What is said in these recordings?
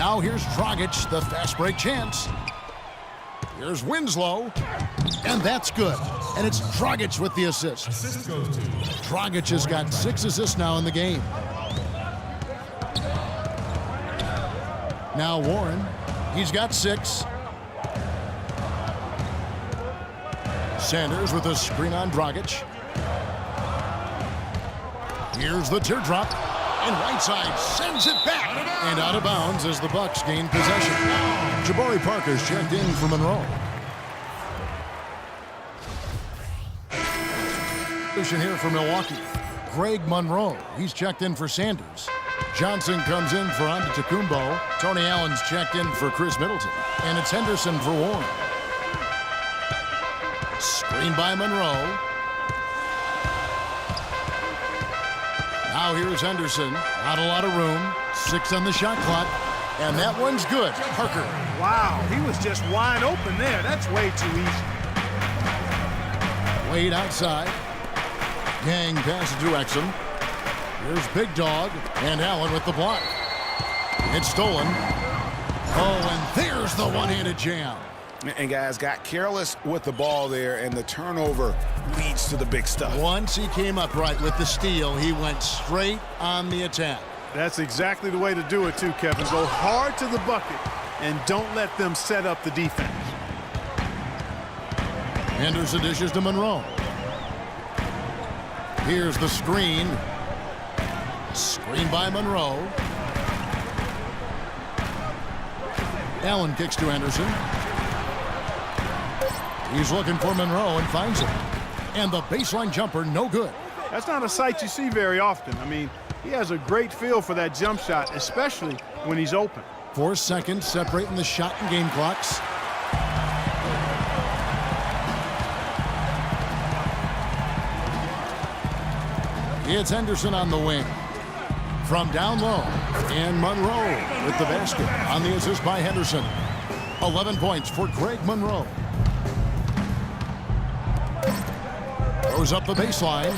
Now here's Dragic, the fast break chance. Here's Winslow, and that's good. And it's Dragic with the assist. Dragic has got 6 assists now in the game. Now Warren, he's got 6. Sanders with a screen on Dragic. Here's the teardrop, and Whiteside sends it back. And out of bounds as the Bucks gain possession. Jabari Parker's checked in for Monroe. Here for Milwaukee. Greg Monroe, he's checked in for Sanders. Johnson comes in for Antetokounmpo. Tony Allen's checked in for Chris Middleton. And it's Henderson for Warren. Screen by Monroe. Now here's Henderson. Not a lot of room. 6 on the shot clock. And that one's good. Parker. Wow, he was just wide open there. That's way too easy. Wade outside. Yang passes to Exum. Here's Big Dog. And Allen with the block. It's stolen. Oh, and there's the one-handed jam. And guys got careless with the ball there, and the turnover leads to the big stuff. Once he came up right with the steal, he went straight on the attack. That's exactly the way to do it too, Kevin. Go hard to the bucket and don't let them set up the defense. Henderson dishes to Monroe. Here's the screen. Screen by Monroe. Allen kicks to Anderson. He's looking for Monroe and finds him. And the baseline jumper, no good. That's not a sight you see very often. I mean, he has a great feel for that jump shot, especially when he's open. 4 seconds separating the shot and game clocks. It's Henderson on the wing. From down low, and Monroe with the basket on the assist by Henderson. 11 points for Greg Monroe. Goes up the baseline.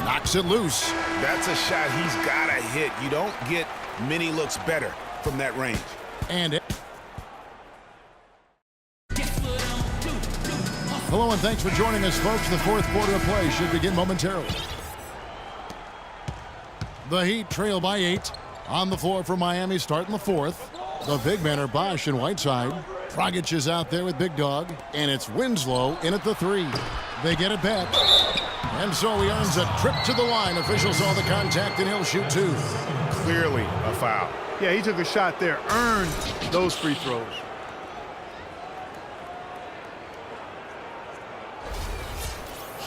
Knocks it loose. That's a shot he's got to hit. You don't get many looks better from that range. And hello and thanks for joining us, folks. The fourth quarter of play should begin momentarily. The Heat trail by 8. On the floor for Miami starting the fourth. The big men are Bosh and Whiteside. Dragic is out there with Big Dog. And it's Winslow in at the 3. They get it back. And so he earns a trip to the line. Officials saw the contact and he'll shoot 2. Clearly a foul. Yeah, he took a shot there. Earned those free throws.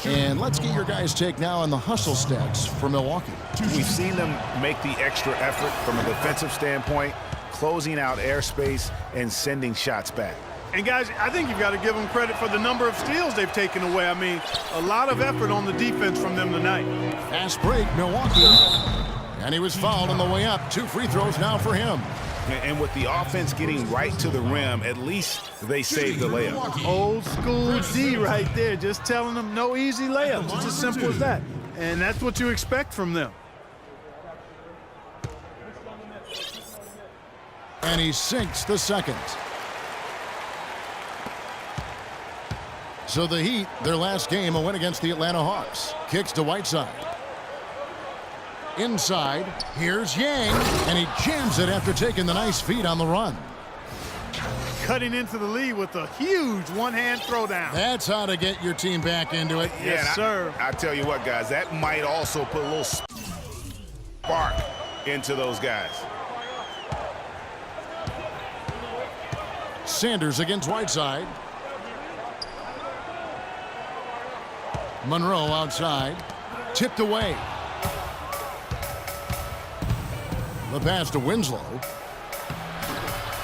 And let's get your guys' take now on the hustle stats for Milwaukee. We've seen them make the extra effort from a defensive standpoint, closing out airspace and sending shots back. And guys, I think you've got to give them credit for the number of steals they've taken away. I mean, a lot of effort on the defense from them tonight. Fast break, Milwaukee. And he was fouled on the way up. 2 free throws now for him. And with the offense getting right to the rim, at least they saved the layup. Old school D right there, just telling them no easy layups. It's as simple as that. And that's what you expect from them. And he sinks the second. So the Heat, their last game, a win against the Atlanta Hawks. Kicks to Whiteside. Inside, here's Yang, and he jams it after taking the nice feed on the run. Cutting into the lead with a huge one-hand throwdown. That's how to get your team back into it. Yes, sir. I tell you what, guys, that might also put a little spark into those guys. Sanders against Whiteside. Monroe outside. Tipped away. The pass to Winslow.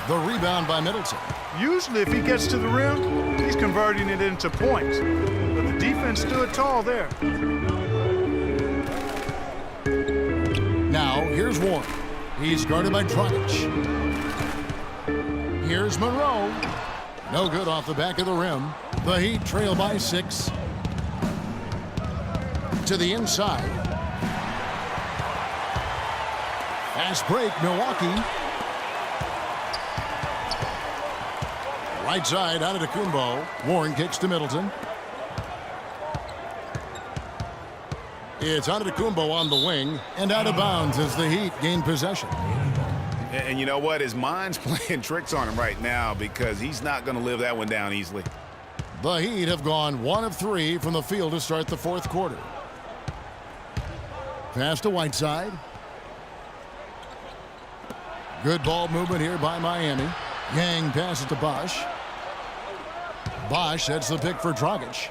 The rebound by Middleton. Usually if he gets to the rim, he's converting it into points. But the defense stood tall there. Now, here's Warren. He's guarded by Dragic. Here's Monroe. No good off the back of the rim. The Heat trail by 6. To the inside. Fast break, Milwaukee. Right side out of Kumbo. Warren kicks to Middleton. It's Antetokounmpo on the wing and out of bounds as the Heat gain possession. And you know what? His mind's playing tricks on him right now because he's not going to live that one down easily. The Heat have gone 1 of 3 from the field to start the fourth quarter. Pass to Whiteside. Good ball movement here by Miami. Yang passes to Bosh. Bosh sets the pick for Dragic.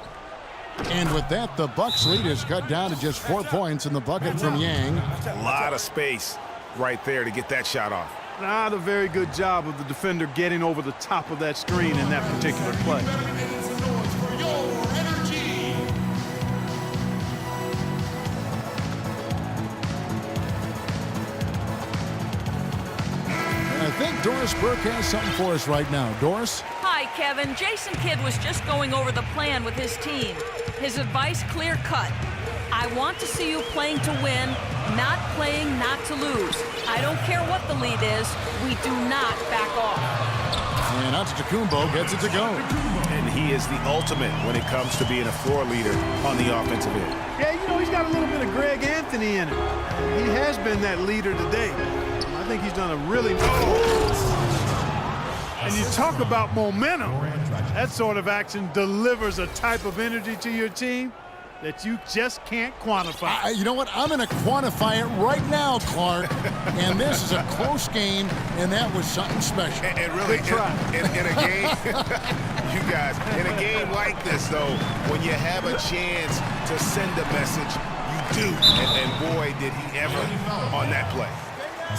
And with that, the Bucks lead is cut down to just 4 points in the bucket from Yang. A lot of space right there to get that shot off. Not a very good job of the defender getting over the top of that screen in that particular play. I think Doris Burke has something for us right now. Doris? Hi, Kevin. Jason Kidd was just going over the plan with his team. His advice clear-cut. I want to see you playing to win, not playing not to lose. I don't care what the lead is. We do not back off. And Antetokounmpo gets it to go. And he is the ultimate when it comes to being a floor leader on the offensive end. Yeah, you know, he's got a little bit of Greg Anthony in him. He has been that leader today. I think he's done a really And you talk about momentum. That sort of action delivers a type of energy to your team that you just can't quantify. You know what? I'm going to quantify it right now, Clark. And this is a close game, and that was something special. And really, in a game, you guys, in a game like this, though, when you have a chance to send a message, you do. And boy, did he ever on that play.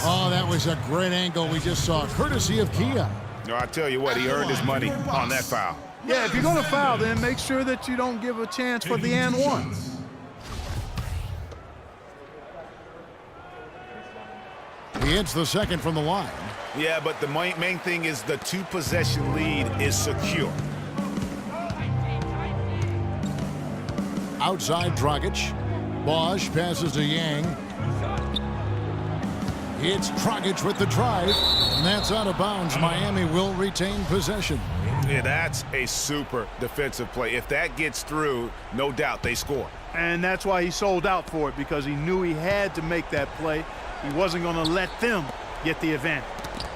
Oh, that was a great angle we just saw, courtesy of Kia. No, I tell you what, he earned his money on that foul. Yeah, if you're going to foul, then make sure that you don't give a chance for the and one. He hits the second from the line. Yeah, but the main thing is the 2-possession lead is secure. Outside Dragic. Bosh passes to Yang. It's Dragic with the drive, and that's out of bounds. Miami will retain possession. Yeah, that's a super defensive play. If that gets through, no doubt they score. And that's why he sold out for it, because he knew he had to make that play. He wasn't going to let them get the advantage.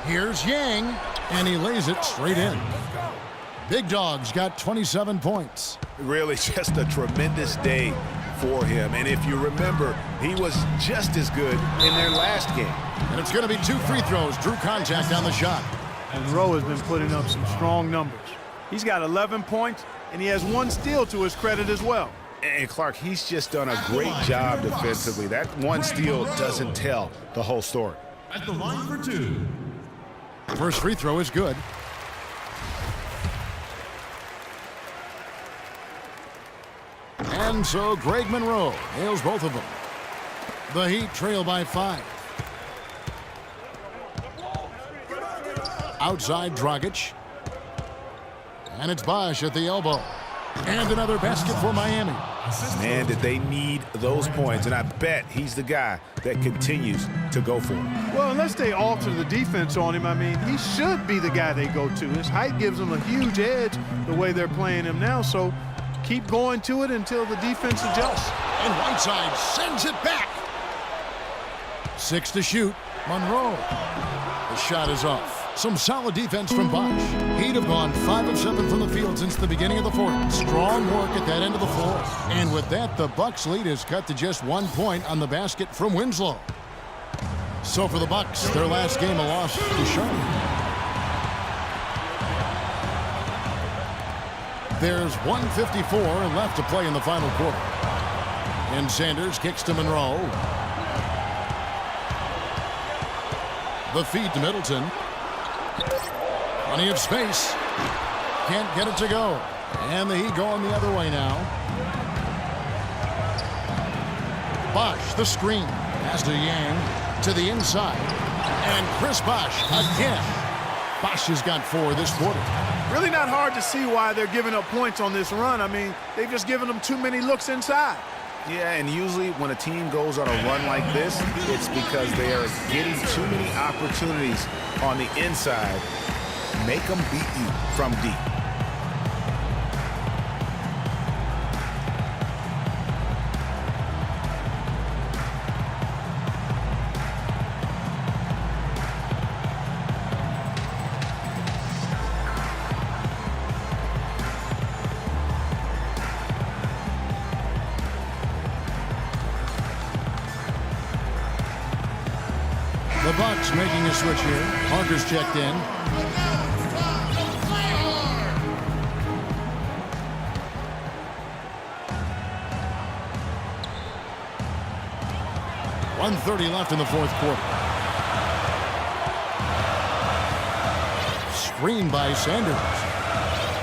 Here's Yang, and he lays it straight in. Big Dog's got 27 points. Really just a tremendous day for him. And if you remember, he was just as good in their last game. And it's going to be 2 free throws. Drew contact on the shot. Monroe has been putting up some strong numbers. He's got 11 points, and he has 1 steal to his credit as well. And Clark, he's just done a great job defensively. That 1 steal doesn't tell the whole story. At the line for 2. First free throw is good. And so Greg Monroe nails both of them. The Heat trail by 5. Outside Dragic. And it's Bosh at the elbow. And another basket for Miami. Man, did they need those points. And I bet he's the guy that continues to go for it. Well, unless they alter the defense on him, I mean, he should be the guy they go to. His height gives him a huge edge the way they're playing him now. So keep going to it until the defense adjusts. And Whiteside sends it back. 6 to shoot. Monroe. The shot is off. Some solid defense from Bosh. Heat have gone 5 of 7 from the field since the beginning of the fourth. Strong work at that end of the floor. And with that, the Bucks lead is cut to just 1 point on the basket from Winslow. So for the Bucks, their last game a loss to Charlotte. There's 1:54 left to play in the final quarter. And Sanders kicks to Monroe. The feed to Middleton. Plenty of space. Can't get it to go. And the Heat going the other way now. Bosh, the screen. Pass to Yang. To the inside. And Chris Bosh again. Bosh has got 4 this quarter. Really not hard to see why they're giving up points on this run. I mean, they've just given them too many looks inside. Yeah, and usually when a team goes on a run like this, it's because they are getting too many opportunities on the inside Make them beat you from deep. The Bucks making a switch here. Parker's checked in. .130 left in the fourth quarter. Screen by Sanders.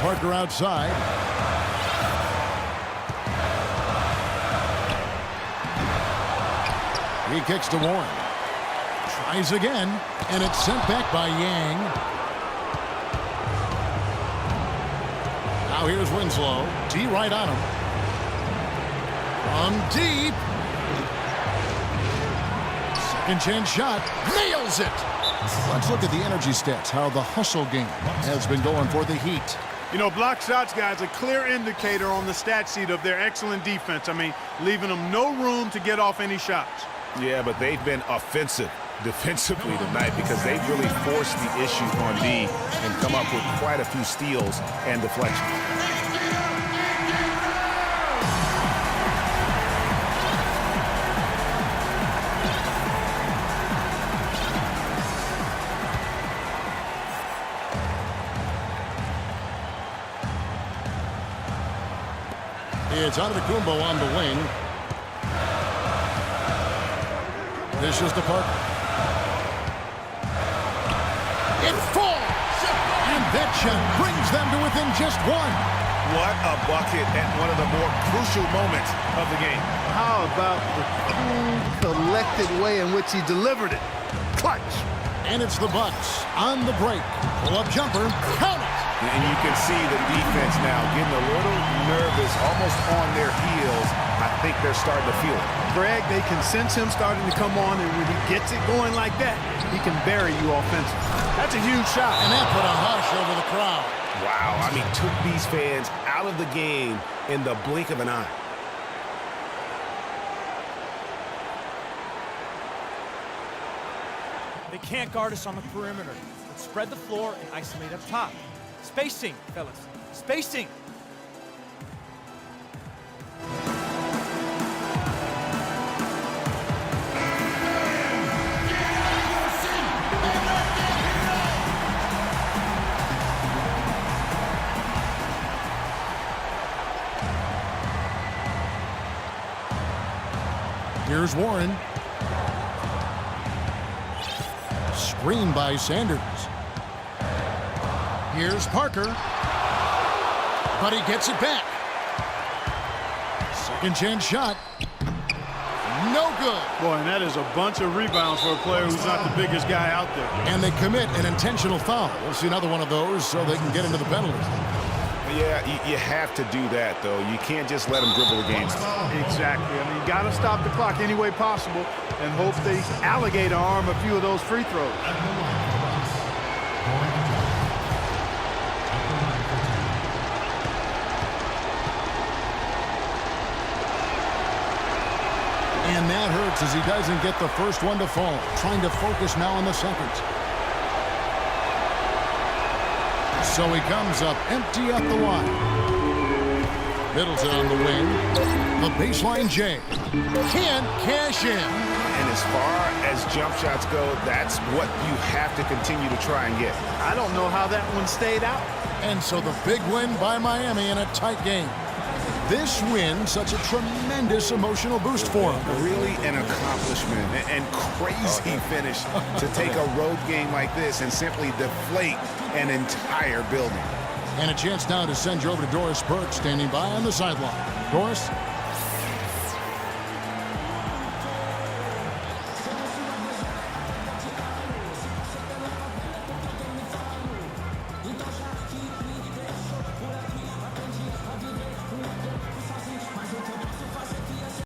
Parker outside. He kicks to Warren. Tries again, and it's sent back by Yang. Now here's Winslow. D right on him. From deep. Second chance shot. Nails it. Let's look at the energy stats, how the hustle game has been going for the Heat. You know, block shots, guys, a clear indicator on the stat sheet of their excellent defense. I mean, leaving them no room to get off any shots. Yeah, but they've been offensive defensively tonight because they've really forced the issue on D and come up with quite a few steals and deflections. It's Antetokounmpo on the wing. Dishes to Parker. It falls! And that shot brings them to within just one. What a bucket at one of the more crucial moments of the game. How about the cool, collected way in which he delivered it? Clutch. And it's the Bucks on the break. Pull-up jumper. Count it! And you can see the defense now getting a little nervous, almost on their heels. I think they're starting to feel it. Greg, they can sense him starting to come on, and when he gets it going like that, he can bury you offensively. That's a huge shot. And that put a hush over the crowd. Wow, I mean, took these fans out of the game in the blink of an eye. They can't guard us on the perimeter. Let's spread the floor and isolate up top. Spacing, fellas. Spacing. Here's Warren. Screen by Sanders. Here's Parker. But he gets it back. Second chance shot. No good. Boy, and that is a bunch of rebounds for a player who's not the biggest guy out there. And they commit an intentional foul. We'll see another one of those so they can get into the penalties. Yeah, you have to do that, though. You can't just let them dribble the game. Exactly. I mean, you got to stop the clock any way possible and hope they alligator arm a few of those free throws. And that hurts as he doesn't get the first one to fall. Trying to focus now on the second. So he comes up empty at the line. Middleton on the wing. The baseline J. Can't cash in. And as far as jump shots go, that's what you have to continue to try and get. I don't know how that one stayed out. And so the big win by Miami in a tight game. This win, such a tremendous emotional boost for him. Really an accomplishment and crazy finish to take a road game like this and simply deflate an entire building. And a chance now to send you over to Doris Burke, standing by on the sideline. Doris?